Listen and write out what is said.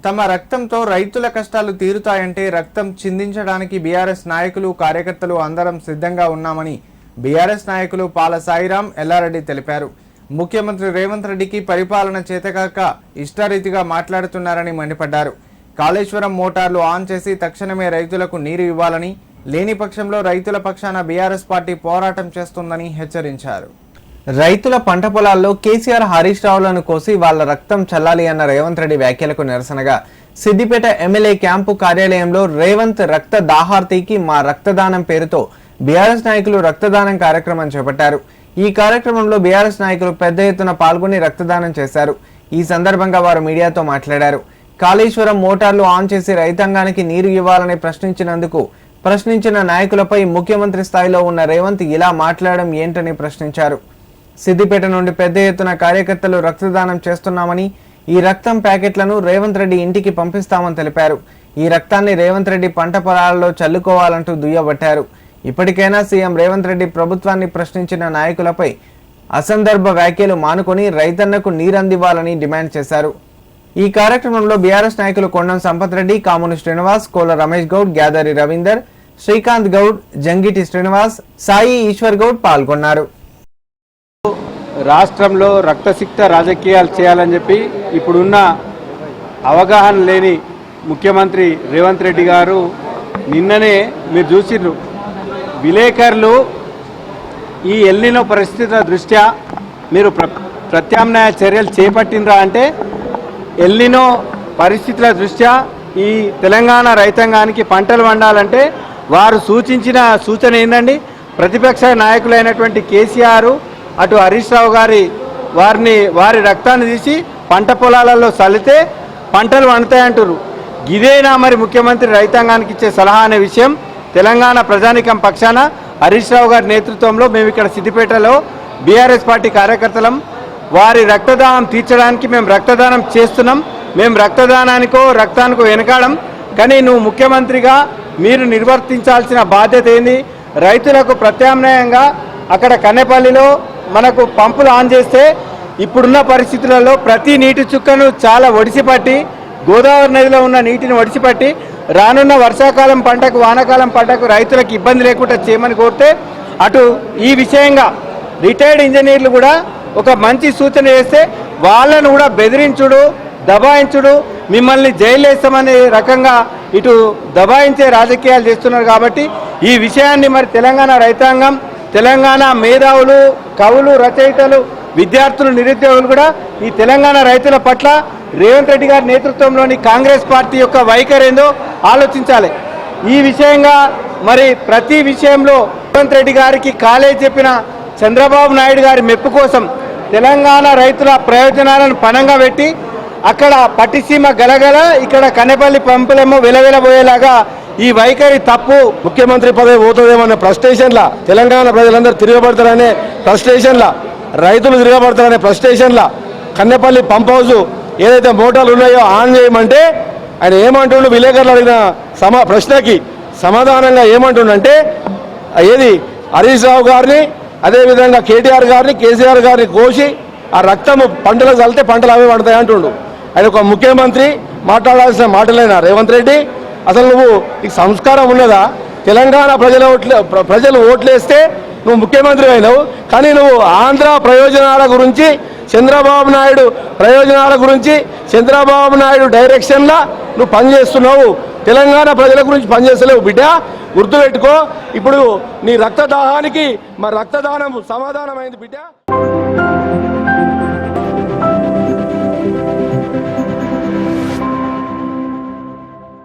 తమ రక్తంతో రైతుల కష్టాలు తీరుతాయంటే రక్తం చిందించడానికి బీఆర్ఎస్ నాయకులు కార్యకర్తలు అందరం సిద్ధంగా ఉన్నామని బీఆర్ఎస్ నాయకులు పాల సాయిరాం ఎల్లారెడ్డి తెలిపారు. ముఖ్యమంత్రి రేవంత్ రెడ్డికి పరిపాలన చేతకాక ఇష్టారీతిగా మాట్లాడుతున్నారని మండిపడ్డారు. కాళేశ్వరం మోటార్లు ఆన్ చేసి తక్షణమే రైతులకు నీరు ఇవ్వాలని, లేని పక్షంలో రైతుల పక్షాన బీఆర్ఎస్ పార్టీ పోరాటం చేస్తుందని హెచ్చరించారు. రైతుల పంట పొలాల్లో కేసీఆర్ హరీష్ రావులను కోసి వాళ్ల రక్తం చల్లాలి అన్న రేవంత్ రెడ్డి వ్యాఖ్యలకు నిరసనగా సిద్దిపేట ఎమ్మెల్యే క్యాంపు కార్యాలయంలో రేవంత్ రక్త దాహార్తికి మా రక్తదానం పేరుతో బీఆర్ఎస్ నాయకులు రక్తదానం కార్యక్రమం చేపట్టారు. ఈ కార్యక్రమంలో బీఆర్ఎస్ నాయకులు పెద్ద ఎత్తున పాల్గొని రక్తదానం చేశారు. ఈ సందర్భంగా వారు మీడియాతో మాట్లాడారు. కాళేశ్వరం మోటార్లు ఆన్ చేసి రైతాంగానికి నీరు ఇవ్వాలని ప్రశ్నించిన నాయకులపై ముఖ్యమంత్రి స్థాయిలో ఉన్న రేవంత్ ఇలా మాట్లాడడం ఏంటని ప్రశ్నించారు. సిద్దిపేట నుండి పెద్ద ఎత్తున కార్యకర్తలు రక్తదానం చేస్తున్నామని, ఈ రక్తం ప్యాకెట్లను రేవంత్ రెడ్డి ఇంటికి పంపిస్తామని తెలిపారు. ఈ రక్తాన్ని రేవంత్ రెడ్డి పంట పొలాల్లో చల్లుకోవాలంటూ దుయ్యబట్టారు. ఇప్పటికైనా సీఎం రేవంత్ రెడ్డి ప్రభుత్వాన్ని ప్రశ్నించిన నాయకులపై అసందర్భ వ్యాఖ్యలు మానుకొని రైతన్నకు నీరందివ్వాలని డిమాండ్ చేశారు. ఈ కార్యక్రమంలో బీఆర్ఎస్ నాయకులు కొండం సంపత్ రెడ్డి, కాముని శ్రీనివాస్, కోల రమేష్ గౌడ్, గ్యాదరి రవీందర్, శ్రీకాంత్ గౌడ్, జంగిటి శ్రీనివాస్, సాయి ఈశ్వర్ గౌడ్ పాల్గొన్నారు. రాష్ట్రంలో రక్తసిక్త రాజకీయాలు చేయాలని చెప్పి ఇప్పుడున్న అవగాహన లేని ముఖ్యమంత్రి రేవంత్ రెడ్డి గారు నిన్ననే మీరు చూసిర్రు, విలేకరులు ఈ ఎల్నినో పరిస్థితుల దృష్ట్యా మీరు ప్రత్యామ్నాయ చర్యలు చేపట్టినరా అంటే, ఎల్నినో పరిస్థితుల దృష్ట్యా ఈ తెలంగాణ రైతాంగానికి పంటలు వండాలంటే వారు సూచించిన సూచన ఏంటండి, ప్రతిపక్ష నాయకులైనటువంటి కేసీఆర్ అటు హరీష్ రావు వారి రక్తాన్ని తీసి పంట పొలాలలో చల్లితే పంటలు వండుతాయంటారు. ఇదేనా మరి ముఖ్యమంత్రి రైతాంగానికి ఇచ్చే సలహా అనే విషయం తెలంగాణ ప్రజానికం పక్షాన హరీష్ రావు గారి నేతృత్వంలో మేము ఇక్కడ సిద్దిపేటలో బీఆర్ఎస్ పార్టీ కార్యకర్తలం. వారి రక్తదానం తీర్చడానికి మేము రక్తదానం చేస్తున్నాం. మేము రక్తానికో వెనకాడం. కానీ నువ్వు ముఖ్యమంత్రిగా మీరు నిర్వర్తించాల్సిన బాధ్యత ఏంది? రైతులకు ప్రత్యామ్నాయంగా అక్కడ కన్నెపల్లిలో మనకు పంపులు ఆన్ చేస్తే ఇప్పుడున్న పరిస్థితులలో ప్రతి నీటి చుక్కను చాలా ఒడిసిపట్టి, గోదావరి నదిలో ఉన్న నీటిని ఒడిసిపట్టి రానున్న వర్షాకాలం పంటకు, వానాకాలం పంటకు రైతులకు ఇబ్బంది లేకుండా చేయమని కోరితే, అటు ఈ విషయంగా రిటైర్డ్ ఇంజనీర్లు కూడా ఒక మంచి సూచన చేస్తే వాళ్ళను కూడా బెదిరించుడు, దబాయించుడు, మిమ్మల్ని జైలు వేస్తామనే రకంగా ఇటు దబాయించే రాజకీయాలు చేస్తున్నారు. కాబట్టి ఈ విషయాన్ని మరి తెలంగాణ రైతాంగం, తెలంగాణ మేధావులు, కవులు, రచయితలు, విద్యార్థులు, నిరుద్యోగులు కూడా ఈ తెలంగాణ రైతుల పట్ల రేవంత్ రెడ్డి గారి నేతృత్వంలోని కాంగ్రెస్ పార్టీ యొక్క వైఖరి ఏందో ఆలోచించాలి. ఈ విషయంగా మరి ప్రతి విషయంలో రేవంత్ రెడ్డి గారికి కాలేజీ చెప్పిన చంద్రబాబు నాయుడు గారి మెప్పు కోసం తెలంగాణ రైతుల ప్రయోజనాలను పణంగా పెట్టి అక్కడ పట్టిసీమ గలగల, ఇక్కడ కన్నెపల్లి పంపులేమో వెలవెలబోయేలాగా ఈ వైఖరి తప్పు. ముఖ్యమంత్రి పదవి పోతుందేమన్న ఫ్రస్ట్రేషన్లా తెలంగాణ ప్రజలందరూ తిరగబడతారనే ఫ్రస్ట్రేషన్లా, రైతులు తిరగబడతారనే ఫ్రస్ట్రేషన్లా కన్నెపల్లి పంప్ హౌస్ ఏదైతే మోటార్లు ఉన్నాయో ఆన్ చేయమంటే ఆయన ఏమంటుండు, విలేకరులు అడిగిన ప్రశ్నకి సమాధానంగా ఏమంటుండంటే, ఏది హరీష్ రావు గారిని, అదేవిధంగా కేటీఆర్ గారిని, కేసీఆర్ గారిని కోసి ఆ రక్తము పంటలకు చల్లితే పంటలు అవే పడతాయి అంటుండు. ఆయన ఒక ముఖ్యమంత్రి మాట్లాడాల్సిన మాటలేనా రేవంత్ రెడ్డి? అసలు నీకు సంస్కారం ఉన్నదా? తెలంగాణ ప్రజలు ఓట్లేస్తే నువ్వు ముఖ్యమంత్రి అయినావు, కానీ నువ్వు ఆంధ్ర ప్రయోజనాల గురించి, చంద్రబాబు నాయుడు ప్రయోజనాల గురించి, చంద్రబాబు నాయుడు డైరెక్షన్లా నువ్వు పనిచేస్తున్నావు. తెలంగాణ ప్రజల గురించి పనిచేస్తలేవు బిడ్డ, గుర్తుపెట్టుకో. ఇప్పుడు నీ రక్తదాహానికి మరి రక్తదానం సమాధానమైంది బిడ్డ.